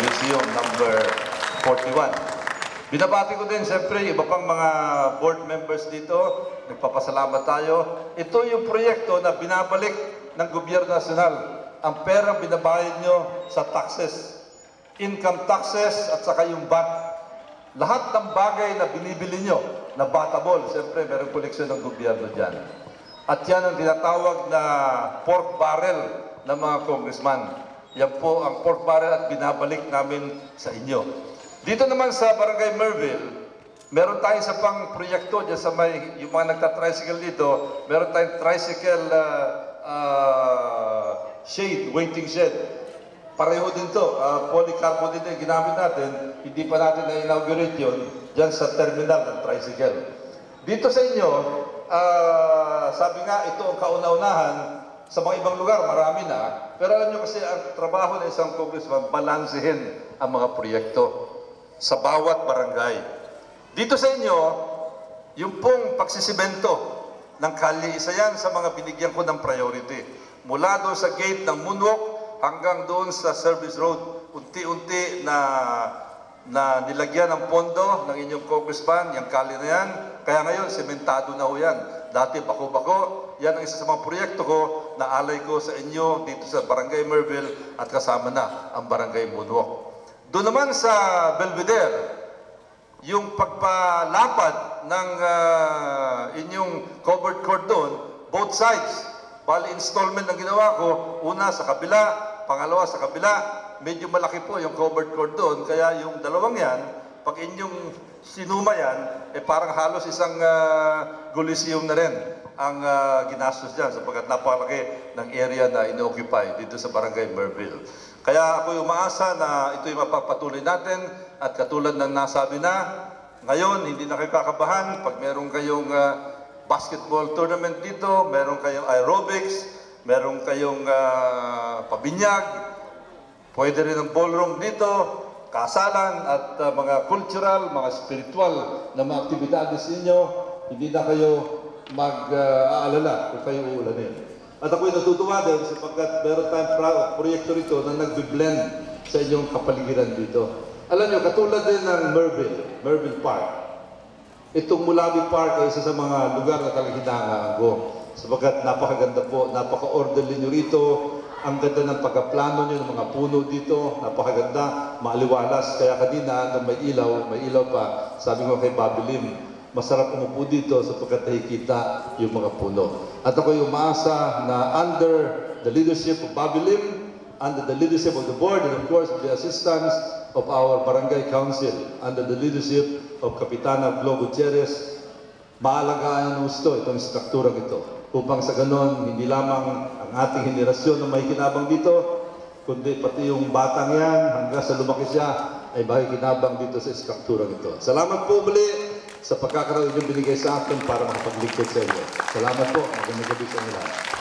Coliseum number 41. Binabati ko din, siyempre, iba pang mga board members dito. Nagpapasalamat tayo. Ito yung proyekto na binabalik ng gobyerno nasyonal. Ang perang binabayad nyo sa taxes, income taxes at saka yung VAT. Lahat ng bagay na binibili nyo, na batable, siyempre, merong koleksyon ng gobyerno dyan. At yan ang tinatawag na pork barrel ng mga congressman. Yan po ang pork barrel at binabalik namin sa inyo. Dito naman sa Barangay Merville, meron tayong sa pang proyekto dyan sa may, yung mga nagta-tricycle dito, meron tayong tricycle shade, waiting shed. Pareho din to, polycarbonate din ginamit natin, hindi pa natin na-inaugurate yun dyan sa terminal ng tricycle. Dito sa inyo, sabi nga, ito ang kauna-unahan. Sa mga ibang lugar, marami na. Pero alam nyo kasi, ang trabaho ng isang congressman, balansehin ang mga proyekto sa bawat barangay. Dito sa inyo, yung pong pagsisimento ng kalye, isa yan sa mga binigyan ko ng priority. Mula doon sa gate ng Moonwalk hanggang doon sa service road, unti-unti na nilagyan ng pondo ng inyong congressman, yung kalye na yan. Kaya ngayon, sementado na ho yan. Dati bako-bako, yan ang isa sa mga proyekto ko na alay ko sa inyo dito sa Barangay Merville at kasama na ang Barangay Moonwalk. Doon naman sa Belvedere, yung pagpalapad ng inyong covered court doon, both sides, bali installment ang ginawa ko, una sa kabila, pangalawa sa kabila, medyo malaki po yung covered court doon, kaya yung dalawang yan, pag inyong sinuma yan, parang halos isang Coliseum na rin ang ginastos dyan sapagkat napakalaki ng area na ino-occupy dito sa Barangay Merville. Kaya ako umaasa na ito'y mapapatuloy natin at katulad ng nasabi na, ngayon hindi na kayo kakabahan pag meron kayong basketball tournament dito, meron kayong aerobics, meron kayong pabinyag, pwede rin ang ballroom dito, kasalan at mga cultural, mga spiritual na mga aktibidades ninyo, hindi na kayo mag-aalala kung kayo uulanin. At ako'y natutuwa din sapagkat meron tayong proyekto rito na nag-blend sa inyong kapaligiran dito. Alam nyo, katulad din ng Merville Park. Itong Mulabi Park ay isa sa mga lugar na talagang hinahangaan ko. Sapagkat napakaganda po, napaka-orderly nyo rito. Ang ganda ng pagkaplano nyo, ng mga puno dito, napakaganda, maaliwalas. Kaya kanina, nung may ilaw pa, sabi ko kay Bobby Lim, masarap umupo dito sapagkat nakikita yung mga puno. At ako'y umaasa na under the leadership of Bobby Lim, under the leadership of the board, and of course, the assistance of our barangay council, under the leadership of Kapitana Glo Gutierrez, maalagaan ng gusto itong strukturang ito. Upang sa ganon, hindi lamang ang ating henerasyon na may kinabang dito, kundi pati yung batang yan, hanggang sa lumaki siya, ay makikinabang dito sa strukturang ito. Salamat po muli sa pagkakaroon yung binigay sa akin para makapaglingkod sa inyo. Salamat po. Magandang gabi sa inyo lahat.